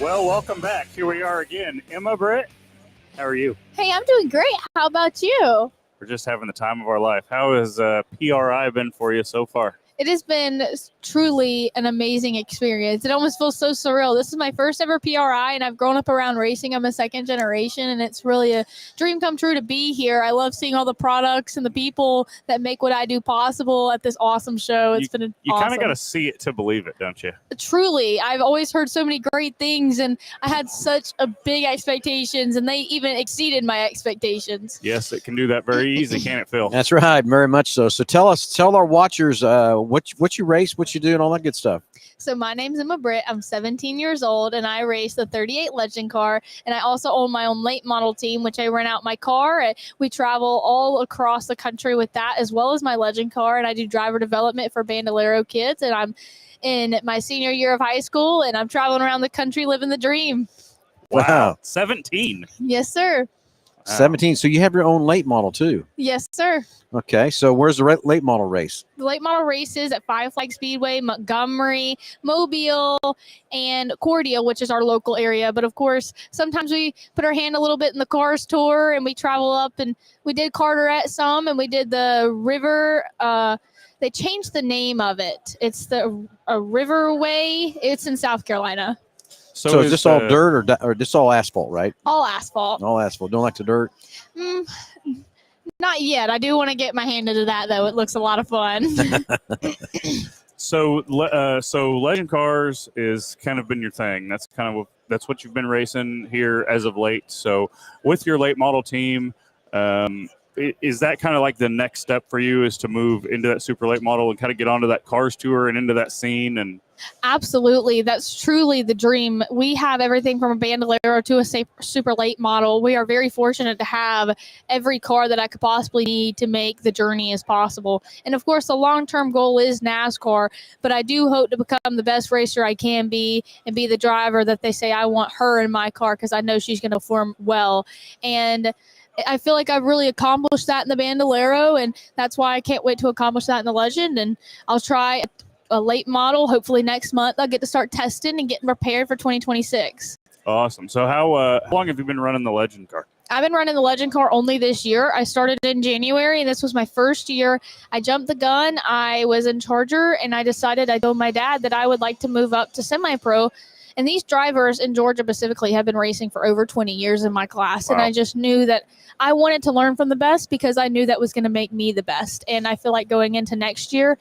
Well, welcome back. Here we are again. Emma, Britt, how are you? Hey, I'm doing great. How about you? We're just having the time of our life. How has PRI been for you so far? It has been truly an amazing experience. It almost feels so surreal. This is my first ever PRI, and I've grown up around racing. I'm a second generation, and it's really a dream come true to be here. I love seeing all the products and the people that make what I do possible at this awesome show. It's been You awesome. kind of got to see it to believe it, don't you? Truly. I've always heard so many great things, and I had such a big expectations, and they even exceeded my expectations. Yes, it can do that very easy, can't it, Phil? That's right, very much so. So tell our watchers what you race, what you do, and all that good stuff. So my name's Emma Britt. I'm 17 years old, and I race the 38 Legend car. And I also own my own late model team, which I rent out my car. And we travel all across the country with that, as well as my Legend car. And I do driver development for Bandolero kids. And I'm in my senior year of high school, and I'm traveling around the country living the dream. Wow. 17. Yes, sir. 17. So you have your own late model too. Yes, sir. Okay. So where's the late model race? The late model races at Five Flag Speedway, Montgomery, Mobile, and Cordia, which is our local area. But of course, sometimes we put our hand a little bit in the Cars Tour, and we travel up, and we did Carteret some, and we did the River. They changed the name of it. It's the Riverway. It's in South Carolina. So is this all dirt or this all asphalt, right? All asphalt. All asphalt. Don't like the dirt? Not yet. I do want to get my hand into that, though. It looks a lot of fun. So Legend Cars is kind of been your thing. That's what you've been racing here as of late. So with your late model team, is that kind of like the next step for you, is to move into that super late model and kind of get onto that Cars Tour and into that scene? And absolutely, that's truly the dream. We have everything from a Bandolero to a super late model. We are very fortunate to have every car that I could possibly need to make the journey as possible. And of course, the long-term goal is NASCAR, but I do hope to become the best racer I can be and be the driver that they say I want her in my car, because I know she's going to perform well. And I feel like I've really accomplished that in the Bandolero, and that's why I can't wait to accomplish that in the Legend. And I'll try a late model. Hopefully next month I'll get to start testing and getting prepared for 2026. Awesome. So how long have you been running the Legend car? I've been running the Legend car only this year. I started in January, and this was my first year. I jumped the gun. I was in Charger, and I decided, I told my dad that I would like to move up to semi-pro. And these drivers in Georgia specifically have been racing for over 20 years in my class. Wow. And I just knew that I wanted to learn from the best, because I knew that was going to make me the best. And I feel like going into next year,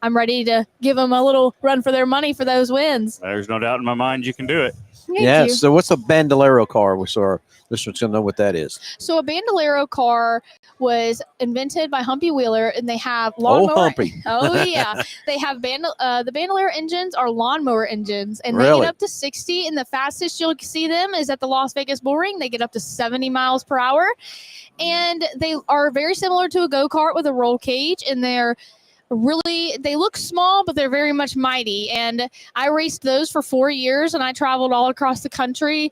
I'm ready to give them a little run for their money for those wins. There's no doubt in my mind you can do it. Thank you. So what's a Bandolero car? So our listeners going to know what that is. So a Bandolero car was invented by Humpy Wheeler, and they have lawnmower. Oh, Humpy. Oh, yeah. They have the Bandolero engines are lawnmower engines, and Really? they get up to 60, and the fastest you'll see them is at the Las Vegas Bull Ring. They get up to 70 miles per hour, and they are very similar to a go-kart with a roll cage, and they look small, but they're very much mighty. And I raced those for 4 years, and I traveled all across the country,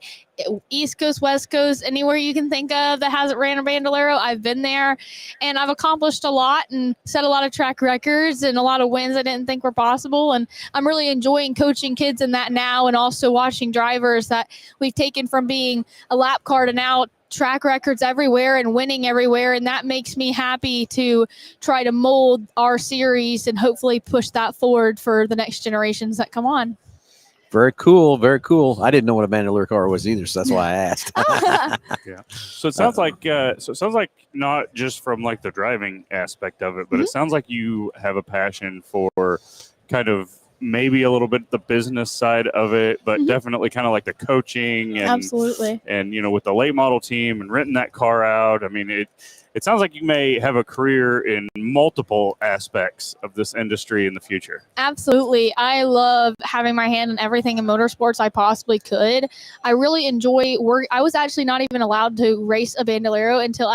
East Coast, West Coast, anywhere you can think of that hasn't ran a Bandolero. I've been there, and I've accomplished a lot and set a lot of track records and a lot of wins I didn't think were possible. And I'm really enjoying coaching kids in that now, and also watching drivers that we've taken from being a lap car to now track records everywhere and winning everywhere. And that makes me happy to try to mold our series and hopefully push that forward for the next generations that come on. Very cool. Very cool. I didn't know what a Bandolero car was either, so that's why I asked. Yeah. So it sounds like not just from like the driving aspect of it, but it sounds like you have a passion for kind of maybe a little bit the business side of it, but definitely kind of like the coaching and absolutely. And with the late model team and renting that car out. I mean, it sounds like you may have a career in multiple aspects of this industry in the future. Absolutely. I love having my hand in everything in motorsports I possibly could. I really enjoy work. I was actually not even allowed to race a Bandolero until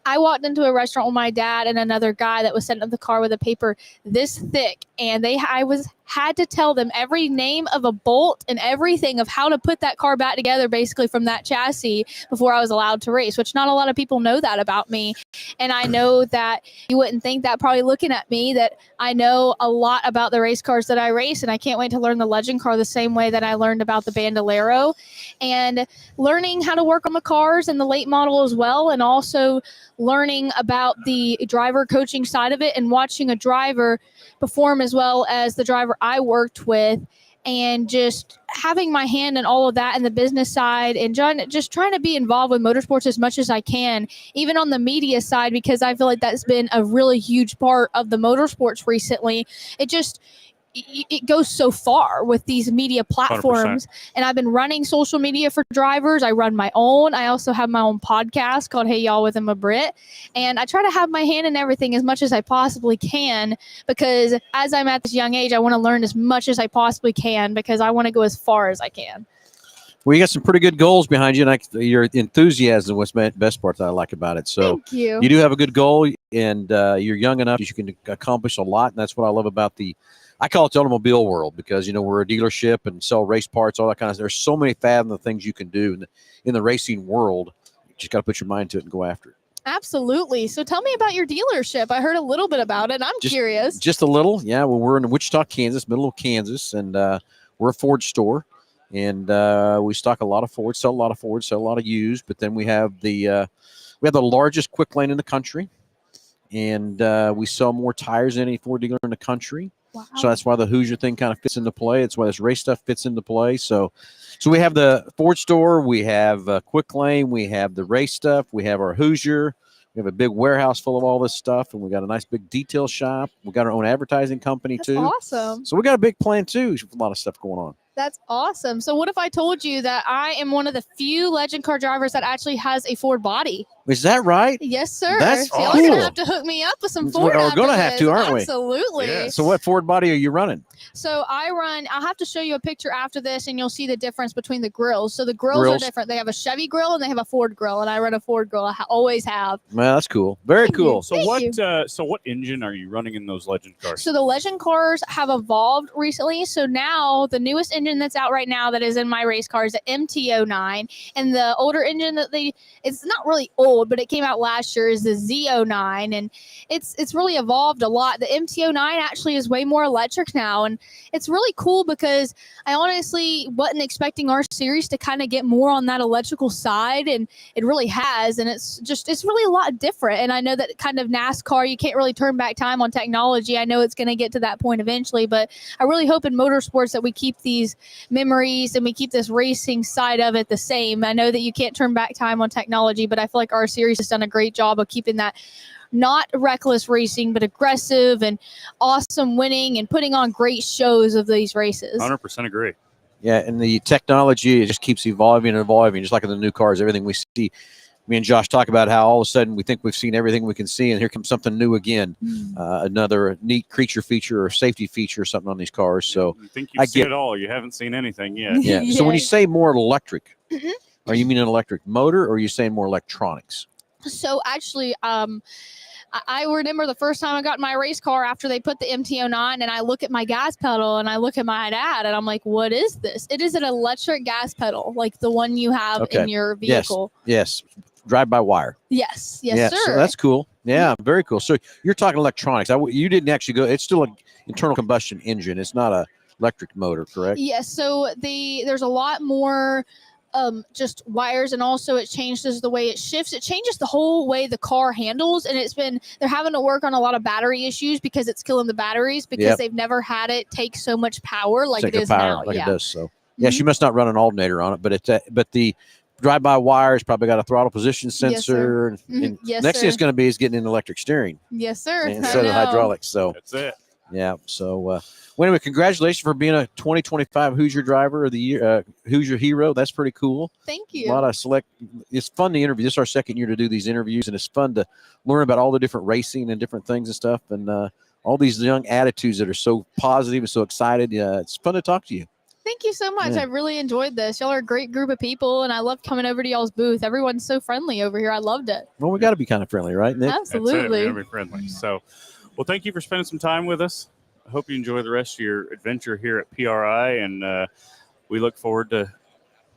I walked into a restaurant with my dad and another guy that was setting up the car with a paper this thick, and I was had to tell them every name of a bolt and everything of how to put that car back together basically from that chassis before I was allowed to race, which not a lot of people know that about me. And I know that you wouldn't think that probably looking at me, that I know a lot about the race cars that I race, and I can't wait to learn the legend car the same way that I learned about the Bandolero, and learning how to work on the cars and the late model as well, and also learning about the driver coaching side of it and watching a driver perform as well as the driver I worked with, and just having my hand in all of that and the business side, and just trying to be involved with motorsports as much as I can, even on the media side, because I feel like that's been a really huge part of the motorsports recently. It goes so far with these media platforms. 100%. And I've been running social media for drivers. I run my own. I also have my own podcast called Hey Y'all with Emma Britt. And I try to have my hand in everything as much as I possibly can, because as I'm at this young age, I want to learn as much as I possibly can, because I want to go as far as I can. Well, you got some pretty good goals behind you, and your enthusiasm was the best part that I like about it. So Thank you. you do have a good goal, and you're young enough that you can accomplish a lot, and that's what I love about I call it the automobile world, because, we're a dealership and sell race parts, all that kind of stuff. There's so many fathom of things you can do in the racing world. You just got to put your mind to it and go after it. Absolutely. So tell me about your dealership. I heard a little bit about it. I'm curious. Just a little. Yeah. Well, we're in Wichita, Kansas, middle of Kansas, and we're a Ford store, and we stock a lot of Ford, sell a lot of Ford, sell a lot of used. But then we have the largest quick lane in the country, and we sell more tires than any Ford dealer in the country. Wow. So that's why the Hoosier thing kind of fits into play. It's why this race stuff fits into play. So we have the Ford store, we have Quick Lane, we have the race stuff, we have our Hoosier, we have a big warehouse full of all this stuff, and we got a nice big detail shop. We got our own advertising company That's too. awesome. So we got a big plan too. With a lot of stuff going on. That's awesome. So what if I told you that I am one of the few legend car drivers that actually has a Ford body? Is that right? Yes, sir. That's so y'all are cool. going to have to hook me up with some Ford. We're going to have to, aren't we? Absolutely. Yeah. So what Ford body are you running? So I'll have to show you a picture after this, and you'll see the difference between the grills. So the grills are different. They have a Chevy grill and they have a Ford grill, and I run a Ford grill. I always have. Well, that's cool. Very Thank cool. you. So what engine are you running in those legend cars? So the legend cars have evolved recently. So now the newest engine that's out right now that is in my race car is the MT09, and the older engine it's not really old, but it came out last year, is the Z09, and it's really evolved a lot. The MT09 actually is way more electric now, and it's really cool because I honestly wasn't expecting our series to kind of get more on that electrical side, and it really has, and it's really a lot different. And I know that kind of NASCAR, you can't really turn back time on technology. I know it's going to get to that point eventually, but I really hope in motorsports that we keep these memories and we keep this racing side of it the same. I know that you can't turn back time on technology, but I feel like our series has done a great job of keeping that not reckless racing, but aggressive and awesome winning and putting on great shows of these races. 100% agree. Yeah, and the technology, it just keeps evolving and evolving, just like in the new cars. Everything we see, me and Josh talk about how all of a sudden we think we've seen everything we can see, and here comes something new again, another neat creature feature or safety feature or something on these cars. So You think you've seen it all. You haven't seen anything yet. yeah. So when you say more electric, are you mean an electric motor, or are you saying more electronics? So actually, I remember the first time I got in my race car after they put the MT09, and I look at my gas pedal and I look at my dad and I'm like, what is this? It is an electric gas pedal, like the one you have in your vehicle. Yes. Drive by wire. Yes, yeah, sir. So that's cool. Yeah, very cool. So you're talking electronics. You didn't actually go. It's still an internal combustion engine. It's not a electric motor, correct? Yes. So there's a lot more just wires, and also it changes the way it shifts. It changes the whole way the car handles, and they're having to work on a lot of battery issues because it's killing the batteries because they've never had it take so much power like it is now. Like it does. So yes, you must not run an alternator on it, but the drive-by wires probably got a throttle position sensor. And next thing it's going to be is getting an electric steering. Yes, sir. Instead of hydraulics. So that's it. Yeah. So well, anyway, congratulations for being a 2025 Hoosier Driver of the Year, Hoosier Hero. That's pretty cool. Thank you. A lot of it's fun to interview. This is our second year to do these interviews, and it's fun to learn about all the different racing and different things and stuff, and all these young attitudes that are so positive and so excited. It's fun to talk to you. Thank you so much. I really enjoyed this. Y'all are a great group of people, and I loved coming over to y'all's booth. Everyone's so friendly over here. I loved it. Well, we got to be kind of friendly, right, Nick? Absolutely. That's it. We gotta be friendly. So, well, thank you for spending some time with us. hope you enjoy the rest of your adventure here at PRI, and we look forward to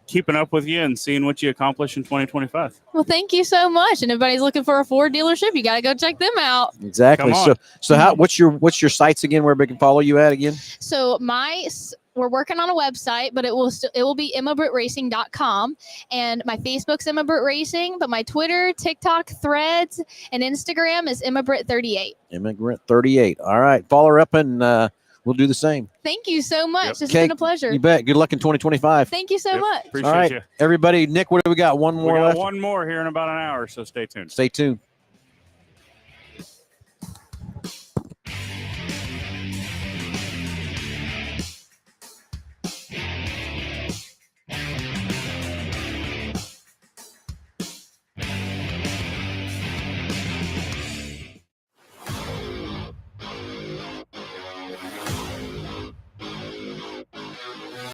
keeping up with you and seeing what you accomplish in 2025. Well, thank you so much. And if anybody's looking for a Ford dealership, you got to go check them out. Exactly. Come on. So what's your sites again? Where we can follow you at again? So we're working on a website, but it will be emmabrittracing.com, and my Facebook's Emma Britt Racing, but my Twitter, TikTok, Threads, and Instagram is Emmabrit38. Emmabrit38. All right, follow her up, and we'll do the same. Thank you so much. Yep. This has been a pleasure. You bet. Good luck in 2025. Thank you so Yep. much. Appreciate All right, you. everybody. Nick, what do we got? One We more got left. one more here in about an hour, so stay tuned. Stay tuned.